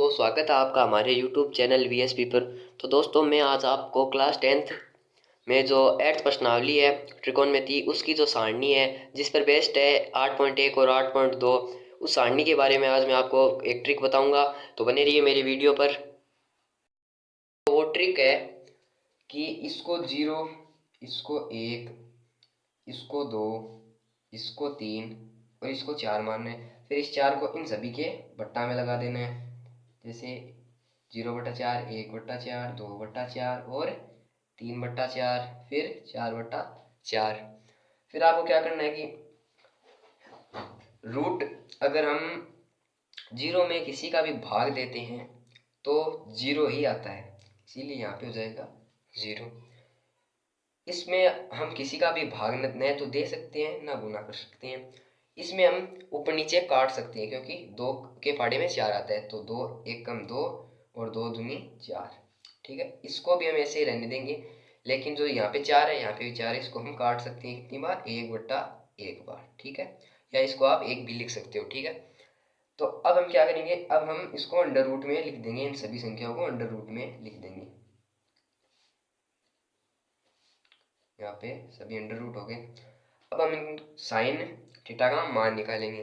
दोस्तों, स्वागत है आपका हमारे YouTube चैनल VSP पर। तो दोस्तों, मैं आज आपको क्लास 10th में जो 8th प्रश्नावली है त्रिकोणमिति उसकी जो सारणी है जिस पर बेस्ड है 8.1 और 8.2, उस सारणी के बारे में आज मैं आपको एक ट्रिक बताऊंगा। तो बने रहिए मेरी वीडियो पर। तो वो ट्रिक है कि इसको 0, इसको 1, इसको 2, इसको 3 और इसको 4 मानना है। फिर इस 4 को इन सभी के बट्टा में लगा देना है। जैसे 0/4, 1/4, 2/4 और 3/4, फिर 4/4। फिर आपको क्या करना है कि रूट अगर हम 0 में किसी का भी भाग देते हैं तो 0 ही आता है, इसीलिए यहाँ पे हो जाएगा 0। इसमें हम किसी का भी भाग न तो दे सकते हैं ना गुना कर सकते हैं। इसमें हम ऊपर नीचे काट सकते हैं क्योंकि 2 के फाड़े में 4 आता है, तो 2 1 कम 2 और 2 दूनी 4। ठीक है, इसको भी हम ऐसे ही रहने देंगे। लेकिन जो यहाँ पे 4 है, यहाँ पे भी 4 है, इसको हम काट सकते हैं कितनी बार, 1/1 बार। ठीक है, या इसको आप 1 भी लिख सकते हो। ठीक है, तो अब हम क्या करेंगे, अब हम इसको अंडर रूट में लिख देंगे, इन सभी संख्याओं को अंडर रूट में लिख देंगे। यहाँ पे सभी अंडर रूट हो गए। अब हम साइन थीटा का मान निकालेंगे।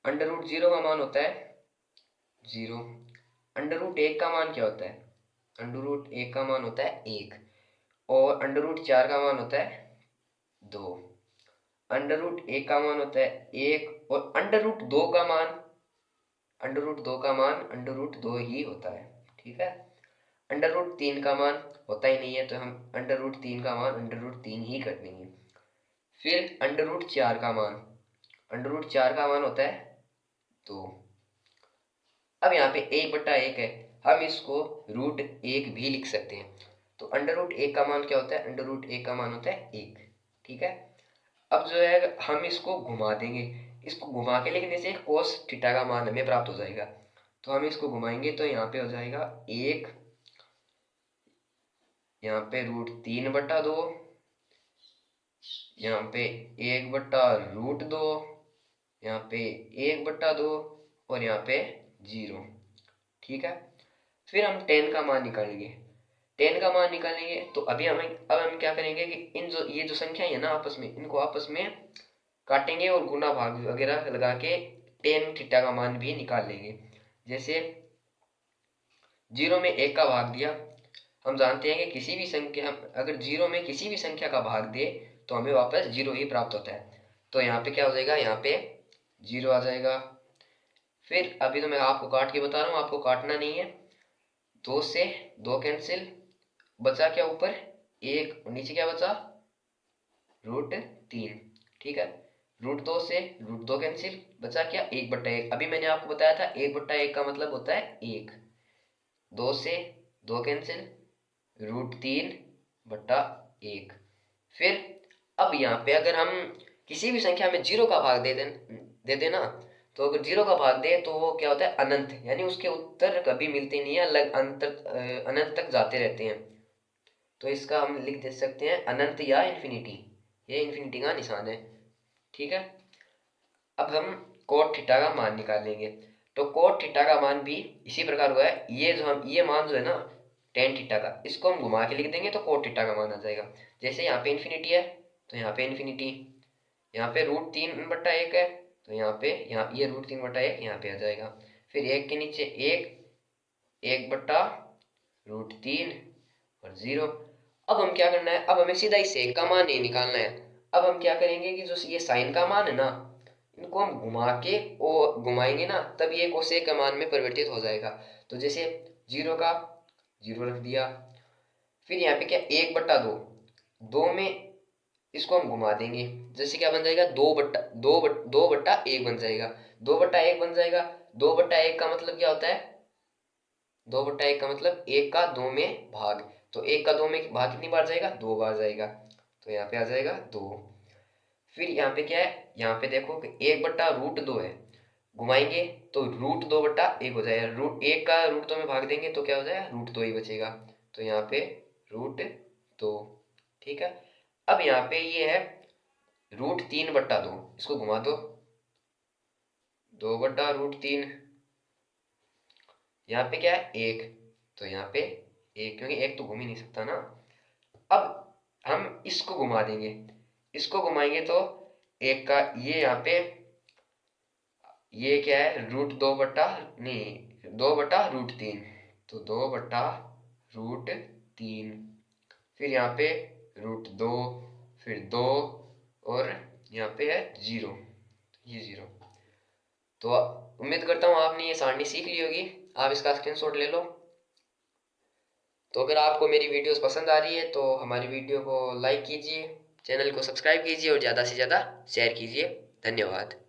अंडर रूट 0 का मान होता है 0। अंडर रूट 1 का मान क्या होता है, अंडर रूट 1 का मान होता है 1। और अंडर रूट 4 का मान होता है 2। अंडर रूट 1 का मान होता है 1 और अंडर रूट 2 का मान, अंडर रूट 2 का मान अंडर रूट 2 ही होता है। ठीक है, अंडर रूट 3 का मान होता ही नहीं है, तो हम अंडर रूट 3 का मान अंडर रूट 3 ही कर देंगे। फिर अंडर रूट 4 का मान, अंडर रूट 4 का मान होता है 2। अब यहाँ पे 1/1 है, हम इसको रूट 1 भी लिख सकते हैं। तो अंडर रूट 1 का मान क्या होता है, अंडर रूट 1 का मान होता है 1। ठीक है, अब जो है हम इसको घुमा देंगे। इसको घुमा के लिखने से कोस थीटा का मान हमें प्राप्त हो जाएगा। तो हम इसको घुमाएंगे तो यहाँ पे हो जाएगा 1, यहाँ पे √3/2, यहाँ पे 1/√2, यहाँ पे 1/2 और यहाँ पे 0। ठीक है, फिर हम 10 का मान निकालेंगे। 10 का मान निकालेंगे तो अब हम क्या करेंगे कि इन जो ये जो संख्या है ना आपस में, इनको आपस में काटेंगे और गुना भाग वगैरह लगा के 10 थीटा का मान भी निकाल लेंगे। जैसे 0 में 1 का भाग दिया, हम जानते हैं कि किसी भी संख्या, अगर 0 में किसी भी संख्या का भाग दे तो हमें वापस 0 ही प्राप्त होता है। तो यहाँ पे क्या हो जाएगा, यहाँ पे 0 आ जाएगा। फिर अभी तो मैं आपको काट के बता रहा हूँ, आपको काटना नहीं है। 2 से 2 कैंसिल, बचा क्या ऊपर 1, नीचे क्या बचा √3। ठीक है, √2 से √2 कैंसिल, बचा क्या 1/1। अभी मैंने आपको बताया था 1/1 का मतलब होता है 1। 2 से 2 कैंसिल, √3/1। फिर अब यहाँ पे अगर हम किसी भी संख्या में 0 का भाग दे देना, तो अगर 0 का भाग दे तो वो क्या होता है अनंत, यानी उसके उत्तर कभी मिलते नहीं है, अलग अनंत तक जाते रहते हैं। तो इसका हम लिख दे सकते हैं अनंत या इन्फिनिटी, ये इन्फिनिटी का निशान है। ठीक है, अब हम कोट थीटा का मान निकालेंगे। तो कोट थीटा का मान भी इसी प्रकार हुआ है। ये मान जो है ना टेन थीटा का, इसको हम घुमा के लिख देंगे तो कोट थीटा का मान आ जाएगा। जैसे यहाँ पे इन्फिनिटी है तो यहाँ पे इन्फिनिटी, यहाँ पे √3/1 है तो यहाँ ये √3/1 यहाँ पे आ जाएगा। फिर 1 के नीचे 1, 1/√3 और 0। अब हम क्या करना है, अब हमें सीधा इस सेक का मान नहीं निकालना है। अब हम क्या करेंगे कि जो ये साइन का मान है ना, इनको हम घुमा के और घुमाएंगे ना, तब ये कोसेक का मान में परिवर्तित हो जाएगा। तो जैसे 0 का 0 रख दिया। फिर यहाँ पे क्या 1/2, 2 में इसको हम घुमा देंगे, जैसे क्या बन जाएगा 2/1 बन जाएगा। 2/1 बन जाएगा। 2/1 का मतलब क्या होता है, 2/1 का मतलब 1 का 2 में भाग। तो 1 का 2 में भाग कितनी बार जाएगा, 2 बार जाएगा। तो यहाँ पे आ जाएगा 2। फिर यहाँ पे क्या है, यहाँ पे देखो कि 1/√2 है, घुमाएंगे तो √2/1 हो जाएगा। √1 का √2 में भाग देंगे तो क्या हो जाएगा, √2 ही बचेगा। तो यहाँ पे √2। ठीक है, अब यहाँ पे ये है √3/2, इसको घुमा दो 2/√3। यहाँ पे क्या है 1, तो यहाँ पे 1, क्योंकि 1 तो घूम ही नहीं सकता ना। अब हम इसको घुमा देंगे, इसको घुमाएंगे तो 1 का ये यहाँ पे, ये क्या है √2/√3, तो 2/√3, फिर यहाँ पे √2, फिर 2, और यहाँ पे है 0, ये 0। तो उम्मीद करता हूँ आपने ये सारणी सीख ली होगी, आप इसका स्क्रीनशॉट ले लो। तो अगर आपको मेरी वीडियोस पसंद आ रही है तो हमारी वीडियो को लाइक कीजिए, चैनल को सब्सक्राइब कीजिए और ज़्यादा से ज़्यादा शेयर कीजिए। धन्यवाद।